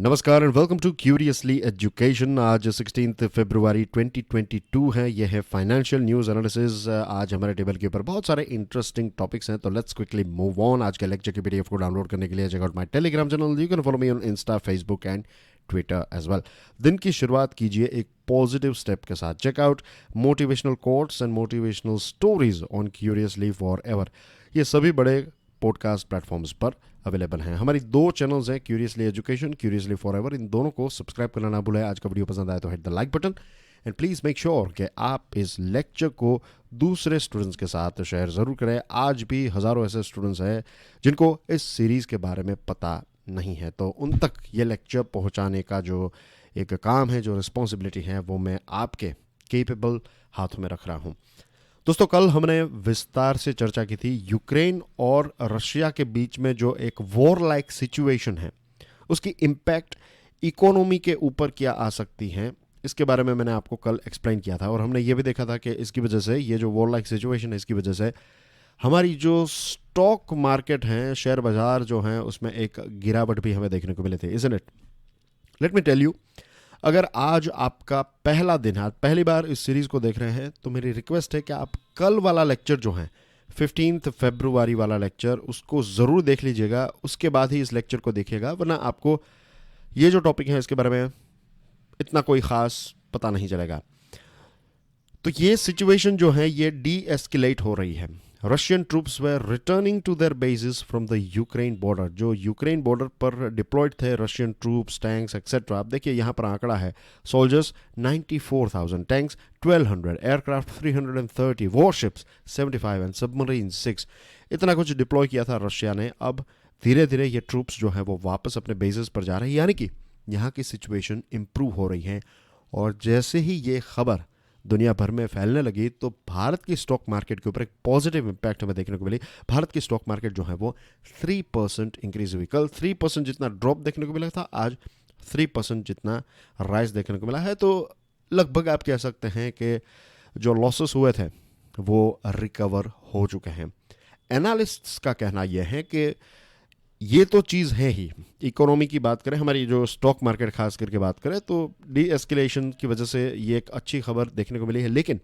नमस्कार and welcome to Curiously Education. आज 16 फरवरी 2022 है। यह है फाइनेंशियल न्यूज़ एनालिसिस। आज हमारे टेबल के ऊपर बहुत सारे इंटरेस्टिंग टॉपिक्स हैं, तो लेट्स क्विकली मूव ऑन। आज के लेक्चर की पीडीएफ को डाउनलोड करने के लिए check out my Telegram channel. You can follow me on Insta, Facebook and Twitter as well. दिन की शुरुआत कीजिए एक पॉजिटिव स्टेप के साथ। Check out motivational quotes and motivational stories on Curiously for एवर। ये सभी बड़े पॉडकास्ट प्लेटफॉर्म्स पर अवेलेबल हैं। हमारी दो चैनल्स हैं, Curiously Education, Curiously for ever. इन दोनों को सब्सक्राइब करना ना भूलें। आज का वीडियो पसंद आए तो hit the like button and please make sure कि आप इस लेक्चर को दूसरे स्टूडेंट्स के साथ शेयर ज़रूर करें। आज भी हज़ारों ऐसे स्टूडेंट्स हैं जिनको इस सीरीज़ के बारे में पता नहीं है, तो उन तक ये लेक्चर पहुँचाने का जो एक काम है, जो रिस्पॉन्सिबिलिटी है, वो मैं आपके केपेबल हाथों में रख रहा हूँ। दोस्तों, कल हमने विस्तार से चर्चा की थी यूक्रेन और रशिया के बीच में जो एक वॉर लाइक सिचुएशन है, उसकी इम्पैक्ट इकोनॉमी के ऊपर क्या आ सकती है, इसके बारे में मैंने आपको कल एक्सप्लेन किया था। और हमने ये भी देखा था कि इसकी वजह से, ये जो वॉर लाइक सिचुएशन है, इसकी वजह से हमारी जो स्टॉक मार्केट हैं, शेयर बाजार जो हैं, उसमें एक गिरावट भी हमें देखने को मिले थे। Isn't it? Let me tell you, अगर आज आपका पहला दिन है, पहली बार इस सीरीज़ को देख रहे हैं, तो मेरी रिक्वेस्ट है कि आप कल वाला लेक्चर जो है 15 फरवरी वाला लेक्चर, उसको ज़रूर देख लीजिएगा। उसके बाद ही इस लेक्चर को देखिएगा, वरना आपको ये जो टॉपिक है इसके बारे में इतना कोई ख़ास पता नहीं चलेगा। तो ये सिचुएशन जो है ये डी एस्केलेट हो रही है। Russian troops were returning to their bases from the Ukraine border. जो यूक्रेन बॉर्डर पर डिप्लॉयड थे रशियन ट्रूप्स, टैंक्स एक्सेट्रा। आप देखिए यहाँ पर आंकड़ा है, soldiers 94,000, tanks 1200, aircraft 330, warships 75 and submarine 6। इतना कुछ डिप्लॉय किया था रशिया ने। अब धीरे धीरे ये ट्रूप्स जो है वो वापस अपने बेसिस पर जा रहे हैं, यानी कि यहाँ की सिचुएशन इम्प्रूव हो रही है। और जैसे ही ये खबर दुनिया भर में फैलने लगी, तो भारत की स्टॉक मार्केट के ऊपर एक पॉजिटिव इंपैक्ट हमें देखने को मिली। भारत की स्टॉक मार्केट जो है वो 3% इंक्रीज हुई। कल 3% जितना ड्रॉप देखने को मिला था, आज 3% जितना राइज देखने को मिला है। तो लगभग आप कह सकते हैं कि जो लॉसेस हुए थे वो रिकवर हो चुके हैं। एनालिस्ट्स का कहना यह है कि ये तो चीज़ है ही। इकोनॉमी की बात करें, हमारी जो स्टॉक मार्केट खास करके बात करें, तो डी एस्केलेशन की वजह से ये एक अच्छी खबर देखने को मिली है। लेकिन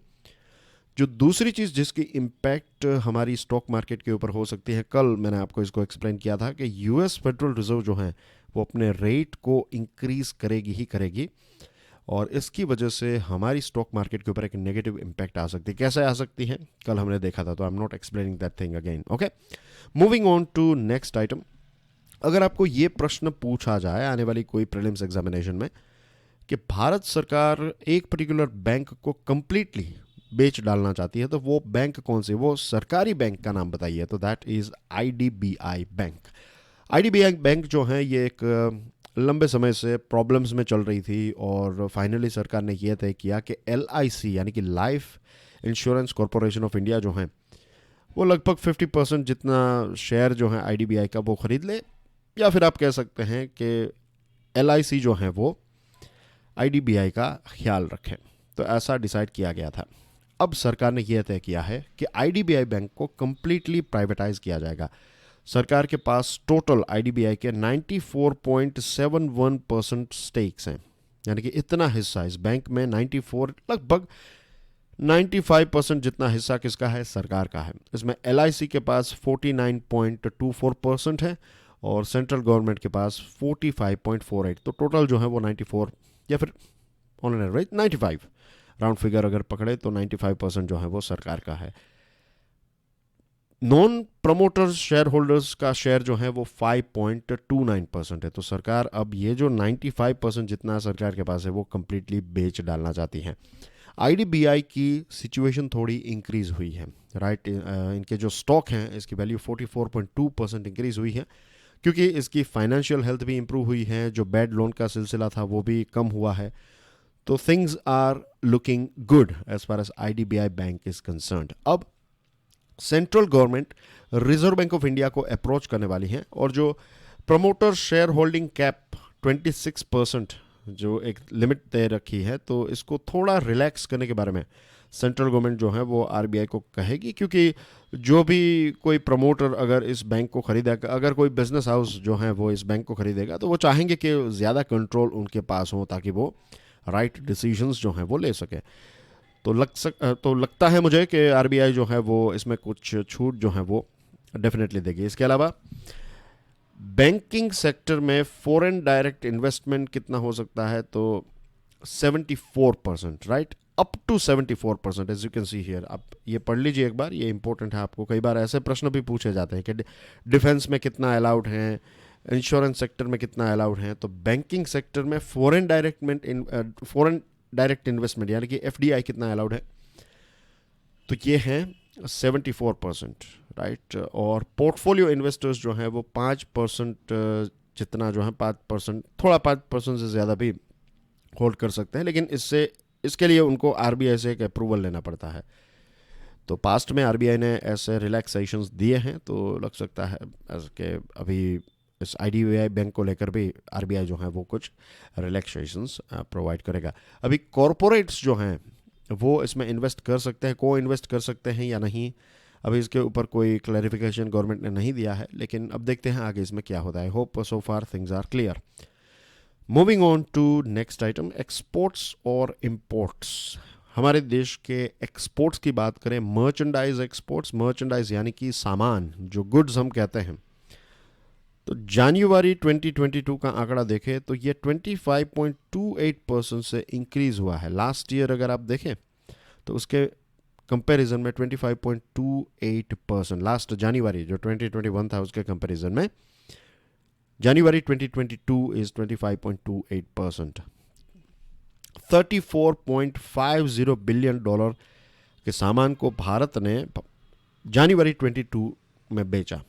जो दूसरी चीज़ जिसकी इम्पैक्ट हमारी स्टॉक मार्केट के ऊपर हो सकती है, कल मैंने आपको इसको एक्सप्लेन किया था कि यूएस फेडरल रिजर्व जो है वो अपने रेट को इंक्रीज़ करेगी ही करेगी, और इसकी वजह से हमारी स्टॉक मार्केट के ऊपर एक नेगेटिव इम्पैक्ट आ सकती है। कैसे आ सकती है, कल हमने देखा था, तो I am not explaining that thing again. Okay, moving on to next item. अगर आपको ये प्रश्न पूछा जाए आने वाली कोई प्रीलिम्स एग्जामिनेशन में कि भारत सरकार एक पर्टिकुलर बैंक को कंप्लीटली बेच डालना चाहती है, तो वो बैंक कौन सी, वो सरकारी बैंक का नाम बताइए, तो that is IDBI bank. IDBI bank जो है ये एक लंबे समय से प्रॉब्लम्स में चल रही थी, और फाइनली सरकार ने यह तय किया कि एलआईसी यानी कि life insurance corporation of India जो है वो लगभग 50% जितना शेयर जो है आईडीबीआई का वो खरीद ले, या फिर आप कह सकते हैं कि एलआईसी जो है वो आईडीबीआई का ख्याल रखें। तो ऐसा डिसाइड किया गया था। अब सरकार ने यह तय किया है कि आईडीबीआई बैंक को कंप्लीटली प्राइवेटाइज किया जाएगा। सरकार के पास टोटल आईडीबीआई के 94.71% स्टेक्स हैं, यानी कि इतना हिस्सा इस बैंक में 94, लगभग 95% जितना हिस्सा किसका है, सरकार का है। इसमें एलआईसी के पास 49.24% है और सेंट्रल गवर्नमेंट के पास 45.48। तो टोटल जो है वो 94, या फिर on an average 95, round figure अगर पकड़े तो 95% जो है वो सरकार का है। नॉन प्रमोटर्स शेयर होल्डर्स का शेयर जो है वो 5.29% है। तो सरकार अब ये जो 95% जितना सरकार के पास है वो कंप्लीटली बेच डालना चाहती है। आईडीबीआई की सिचुएशन थोड़ी इंक्रीज हुई है, राइट। इनके जो स्टॉक हैं इसकी वैल्यू 44.2% इंक्रीज हुई है, क्योंकि इसकी फाइनेंशियल हेल्थ भी इंप्रूव हुई है, जो बैड लोन का सिलसिला था वो भी कम हुआ है। तो things are looking good as far as IDBI bank is concerned. अब central government reserve bank of India को अप्रोच करने वाली है, और जो प्रमोटर शेयर होल्डिंग कैप 26% जो एक लिमिट तय रखी है, तो इसको थोड़ा रिलैक्स करने के बारे में सेंट्रल गवर्नमेंट जो है वो आरबीआई को कहेगी, क्योंकि जो भी कोई प्रमोटर अगर इस बैंक को खरीदेगा, अगर कोई बिजनेस हाउस जो है वो इस बैंक को खरीदेगा, तो वो चाहेंगे कि ज़्यादा कंट्रोल उनके पास हो ताकि वो राइट डिसीजंस जो हैं वो ले सके। तो लगता है मुझे कि आरबीआई जो है वो इसमें कुछ छूट जो है वो डेफिनेटली देगी। इसके अलावा बैंकिंग सेक्टर में फॉरेन डायरेक्ट इन्वेस्टमेंट कितना हो सकता है, तो 74%, right, up to 74%, as you can see here. आप ये पढ़ लीजिए एक बार, ये इंपॉर्टेंट है आपको। कई बार ऐसे प्रश्न भी पूछे जाते हैं कि डिफेंस में कितना अलाउड है, इंश्योरेंस सेक्टर में कितना अलाउड है। तो बैंकिंग सेक्टर में फॉरेन डायरेक्ट इन्वेस्टमेंट यानी कि एफडीआई कितना अलाउड है, तो ये है 74%, राइट। और पोर्टफोलियो इन्वेस्टर्स जो हैं वो 5% जितना जो है 5%, थोड़ा 5% से ज़्यादा भी होल्ड कर सकते हैं, लेकिन इसके लिए उनको आरबीआई से एक अप्रूवल लेना पड़ता है। तो पास्ट में आरबीआई ने ऐसे रिलैक्सेशंस दिए हैं, तो लग सकता है कि अभी इस आईडीबीआई बैंक को लेकर भी आरबीआई जो है वो कुछ रिलैक्सेशंस प्रोवाइड करेगा। अभी कॉरपोरेट्स जो हैं वो इसमें इन्वेस्ट कर सकते हैं, को इन्वेस्ट कर सकते हैं या नहीं, अभी इसके ऊपर कोई क्लैरिफिकेशन गवर्नमेंट ने नहीं दिया है, लेकिन अब देखते हैं आगे इसमें क्या होता है। Hope so far things are clear. Moving on to next item, exports और इंपोर्ट्स। हमारे देश के एक्सपोर्ट्स की बात करें, मर्चेंडाइज एक्सपोर्ट्स, मर्चेंडाइज यानी कि सामान, जो गुड्स हम कहते हैं, तो जनवरी 2022 का आंकड़ा देखें तो ये 25.28% से इंक्रीज हुआ है। लास्ट ईयर अगर आप देखें तो उसके कंपैरिजन में 25.28%, लास्ट जनवरी जो 2021 था उसके कंपैरिजन में जनवरी 2022 इज 25.28%। $34.50 बिलियन के सामान को भारत ने जनवरी 22 में बेचा।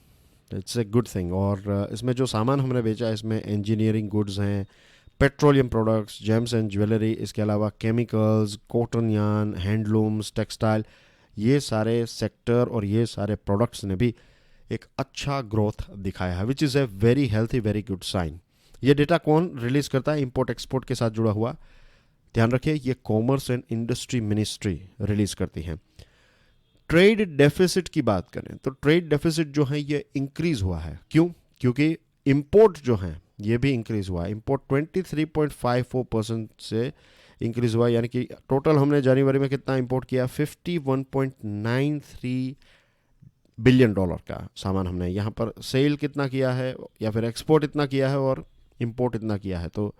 It's a good thing. और इसमें जो सामान हमने बेचा इसमें इंजीनियरिंग गुड्स हैं, petroleum products, James and jewellery, इसके अलावा chemicals, cotton yarn, handlooms, textile, ये सारे सेक्टर और ये सारे प्रोडक्ट्स ने भी एक अच्छा ग्रोथ दिखाया है, which is a very healthy, very good sign. ये डेटा कौन रिलीज करता है? इंपोर्ट एक्सपोर्ट के साथ जुड़ा हुआ, ध्यान रखिए, ये commerce and industry ministry release करती है। ट्रेड डेफिसिट की बात करें तो ट्रेड डेफिसिट जो है ये इंक्रीज हुआ है। क्यों? क्योंकि इंपोर्ट जो है ये भी इंक्रीज हुआ है। इंपोर्ट 23.54% से इंक्रीज हुआ, यानी कि टोटल हमने जनवरी में कितना इंपोर्ट किया, $51.93 बिलियन का सामान हमने यहाँ पर सेल कितना किया है, या फिर एक्सपोर्ट इतना किया है और इंपोर्ट इतना किया है। तो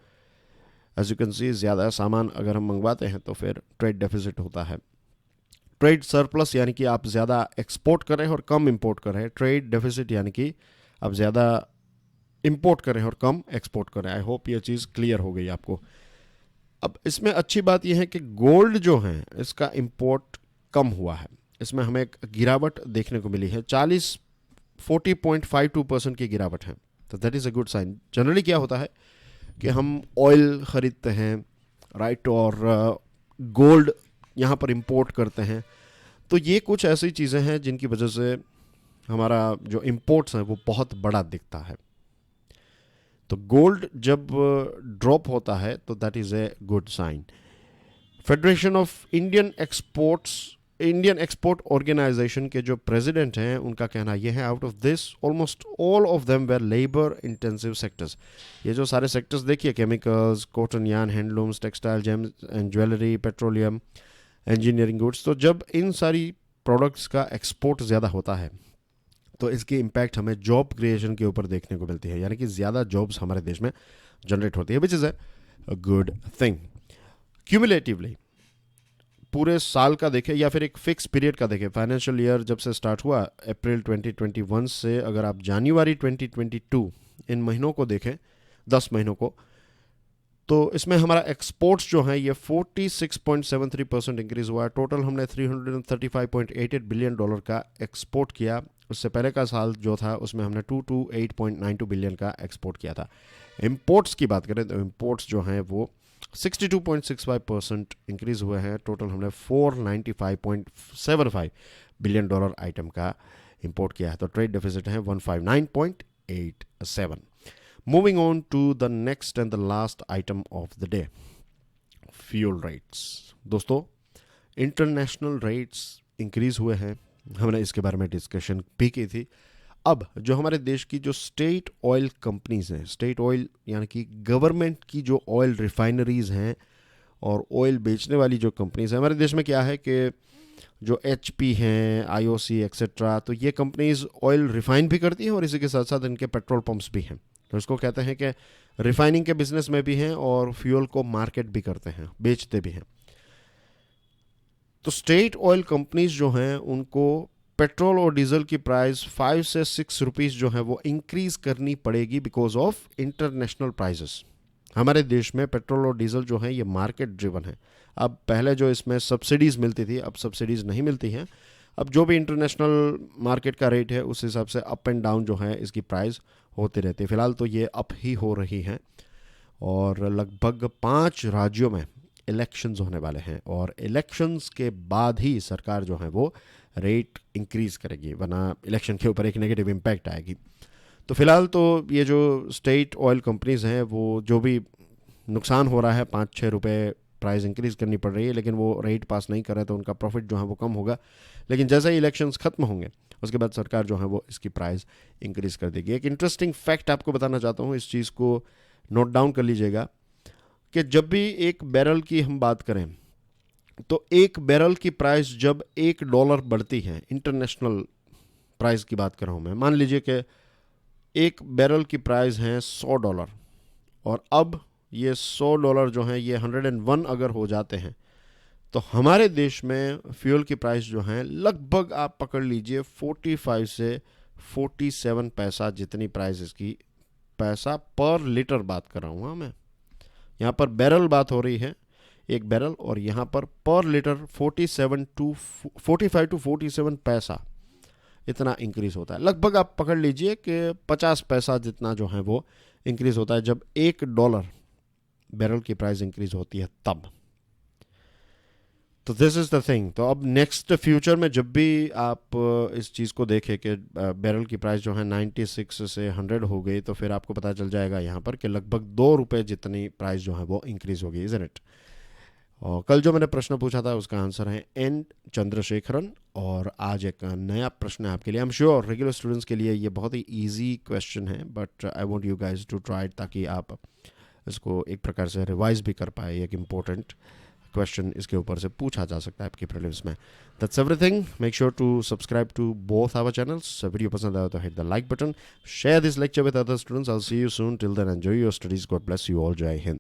एज यू कैन सी, ज़्यादा सामान अगर हम मंगवाते हैं तो फिर ट्रेड डेफिसिट होता है। ट्रेड सरप्लस यानी कि आप ज़्यादा एक्सपोर्ट कर रहे हैं और कम इंपोर्ट कर रहे हैं। ट्रेड डेफिसिट यानी कि आप ज़्यादा इंपोर्ट कर रहे हैं और कम एक्सपोर्ट कर रहे हैं। आई होप ये चीज़ क्लियर हो गई आपको। अब इसमें अच्छी बात यह है कि गोल्ड जो है इसका इंपोर्ट कम हुआ है, इसमें हमें एक गिरावट देखने को मिली है, 40.52% की गिरावट है। तो that is a good sign. Generally क्या होता है कि हम ऑयल ख़रीदते हैं, राइट, और गोल्ड यहाँ पर इंपोर्ट करते हैं। तो ये कुछ ऐसी चीज़ें हैं जिनकी वजह से हमारा जो इंपोर्ट्स हैं वो बहुत बड़ा दिखता है। तो गोल्ड जब ड्रॉप होता है तो that is a good sign. Federation of Indian Export Organisation के जो प्रेसिडेंट हैं उनका कहना यह है, out of this almost all of them were labour intensive sectors. ये जो सारे सेक्टर्स देखिए, chemicals, cotton yarn, handlooms, textile, gems and jewellery, petroleum, engineering goods, तो जब इन सारी प्रोडक्ट्स का एक्सपोर्ट ज़्यादा होता है तो इसकी इम्पैक्ट हमें जॉब क्रिएशन के ऊपर देखने को मिलती है, यानी कि ज़्यादा जॉब्स हमारे देश में जनरेट होती है, which is a good thing. Cumulatively पूरे साल का देखें या फिर एक फिक्स पीरियड का देखें, फाइनेंशियल ईयर जब से स्टार्ट हुआ अप्रैल 2021 से, अगर आप जनवरी 2022 इन महीनों को देखें, 10 महीनों को, तो इसमें हमारा एक्सपोर्ट्स जो है ये 46.73% इंक्रीज हुआ है। टोटल हमने $335.88 बिलियन का एक्सपोर्ट किया। उससे पहले का साल जो था उसमें हमने 228.92 बिलियन का एक्सपोर्ट किया था। इंपोर्ट्स की बात करें तो इंपोर्ट्स जो हैं वो 62.65% इंक्रीज हुए हैं। टोटल हमने $495.75 बिलियन आइटम का इंपोर्ट किया है। तो ट्रेड डेफिसिट है 159.87। Moving on to the next and the last item of the day, fuel rates। दोस्तों, इंटरनेशनल रेट्स इंक्रीज़ हुए हैं, हमने इसके बारे में डिस्कशन भी की थी। अब जो हमारे देश की जो स्टेट ऑयल कंपनीज हैं, स्टेट ऑयल यानी कि गवर्नमेंट की जो ऑयल रिफाइनरीज हैं और ऑयल बेचने वाली जो कंपनीज हैं, हमारे देश में क्या है कि जो HP हैं, IOC एक्सेट्रा, तो ये कंपनीज ऑयल रिफाइन भी करती हैं और इसी के साथ साथ इनके पेट्रोल पंप्स भी हैं। तो इसको कहते हैं कि रिफाइनिंग के बिजनेस में भी हैं और फ्यूल को मार्केट भी करते हैं, बेचते भी हैं। तो स्टेट ऑयल कंपनीज जो हैं उनको पेट्रोल और डीजल की प्राइस 5 से 6 रुपीज़ जो है वो इंक्रीज़ करनी पड़ेगी बिकॉज ऑफ इंटरनेशनल प्राइजेस। हमारे देश में पेट्रोल और डीजल जो है ये मार्केट ड्रिवन है। अब पहले जो इसमें सब्सिडीज़ मिलती थी, अब सब्सिडीज़ नहीं मिलती हैं। अब जो भी इंटरनेशनल मार्केट का रेट है उस हिसाब से अप एंड डाउन जो है इसकी प्राइस होती रहती है। फ़िलहाल तो ये अप ही हो रही है और लगभग 5 राज्यों में इलेक्शंस होने वाले हैं और इलेक्शंस के बाद ही सरकार जो है वो रेट इंक्रीज़ करेगी, वरना इलेक्शन के ऊपर एक नेगेटिव इम्पैक्ट आएगी। तो फ़िलहाल तो ये जो स्टेट ऑयल कंपनीज़ हैं वो जो भी नुकसान हो रहा है, 5-6 रुपये प्राइस इंक्रीज़ करनी पड़ रही है, लेकिन वो रेट पास नहीं कर रहे तो उनका प्रॉफिट जो है वो कम होगा। लेकिन जैसे ही इलेक्शंस ख़त्म होंगे उसके बाद सरकार जो है वो इसकी प्राइस इंक्रीज़ कर देगी। एक इंटरेस्टिंग फैक्ट आपको बताना चाहता हूँ, इस चीज़ को नोट डाउन कर लीजिएगा कि जब भी एक बैरल की हम बात करें तो एक बैरल की प्राइस जब $1 बढ़ती है, इंटरनेशनल प्राइस की बात कर रहा हूँ मैं, मान लीजिए कि एक बैरल की प्राइस है $100 और अब ये $100 जो है ये 101 अगर हो जाते हैं तो हमारे देश में फ्यूल की प्राइस जो है लगभग आप पकड़ लीजिए 45 से 47 पैसा जितनी प्राइस इसकी, पैसा पर लीटर बात कर रहा हूँ। हाँ, मैं यहाँ पर बैरल बात हो रही है, एक बैरल, और यहाँ पर लीटर 45 टू 47 पैसा इतना इंक्रीज़ होता है। लगभग आप पकड़ लीजिए कि 50 पैसा जितना जो है वो इंक्रीज़ होता है जब $1 बैरल की प्राइस इंक्रीज़ होती है तब। तो दिस इज़ द थिंग। तो अब नेक्स्ट फ्यूचर में जब भी आप इस चीज़ को देखें कि बैरल की प्राइस जो है 96 से 100 हो गई तो फिर आपको पता चल जाएगा यहाँ पर कि लगभग ₹2 जितनी प्राइस जो है वो इंक्रीज़ होगी, इज़न्ट इट। और कल जो मैंने प्रश्न पूछा था उसका आंसर है N चंद्रशेखरन, और आज एक नया प्रश्न है आपके लिए। I am sure regular students के लिए ये बहुत ही ईजी क्वेश्चन है, but I want you guys to try ताकि आप इसको एक प्रकार से रिवाइज भी कर पाए। एक इम्पोर्टेंट क्वेश्चन इसके ऊपर से पूछा जा सकता है आपकी प्रीलिम्स में। That's everything. Make sure to subscribe to both our channels. Video पसंद आया तो hit the like button, share this lecture with other students. I will see you soon. Till then enjoy your studies. God bless you all. जय हिंद।